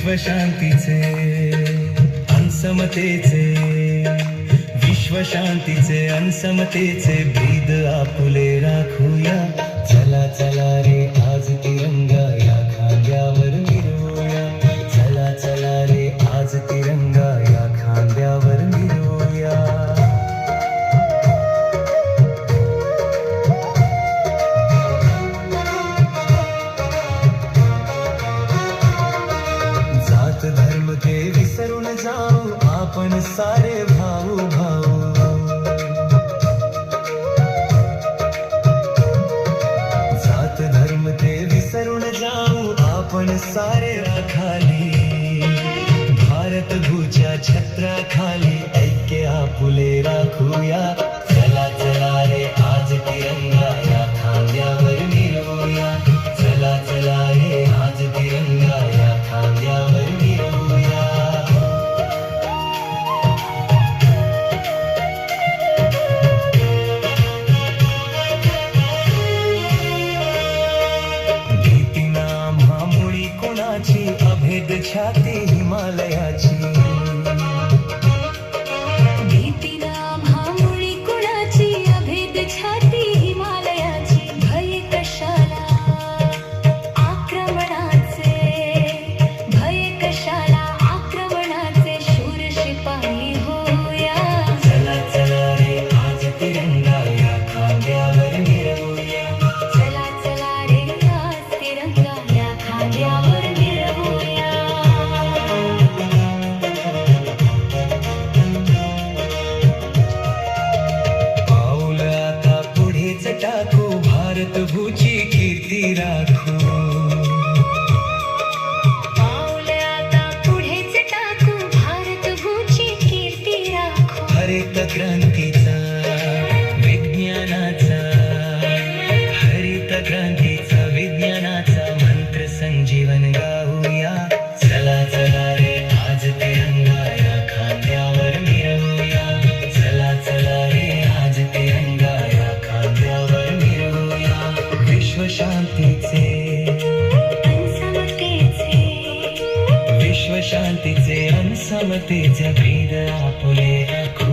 विश्वशांतीचे अनसमतेचे विश्वशांतीचे अनसमतेचे भेद आपुले राखूया. चला चला रे आज तिरंगा या खांद्यावर मिरवूया. चला चला रे आज तिरंगा या खांद्यावर मिरवूया. जात धर्म ते विसरून जाऊ आपण सारे भाऊ भाऊ. जात धर्म ते विसरून जाऊ आपण सारे राखाली. भारत भूच्या छत्राखाली ऐक्य आपुले राखूया. चला चला रे आज तिरंगा या खांद्यावर मिरवूया. चला चला रे आज तिरंगा या खांद्यावर मिरवूया. भीती ना म्हामुळी कोणाची अभेद छाती हिमालयाची. भीती ना म्हामुळी कुणाची अभेद छाती हिमालयाची. भय कशाला आक्रमणाचे भय कशाला आक्रमणाचे शूर शिपाई होऊया. चला चला रे आज तिरंगा या खांद्यावर मिरवूया. चला चला रे आज तिरंगा या खांद्यावर मिरवूया. पाऊल आता पुढेच टाकू भारत भूची कीर्ती राखू. पाऊल आता पुढेच टाकू भारत भूची कीर्ती राखू. हरित क्रांतीचा विज्ञानाचा हरित क्रांतीचा विज्ञानाचा मंत्र संजीवन गाऊया. चला चला रे आज तिरंगा या खांद्यावर मिरवूया. चला चला रे आज तिरंगा या खांद्यावर मिरवूया. विश्वशांतीचे अनसमतेचे विश्वशांतीचे अनसमतेचे भेद आपुले राखू.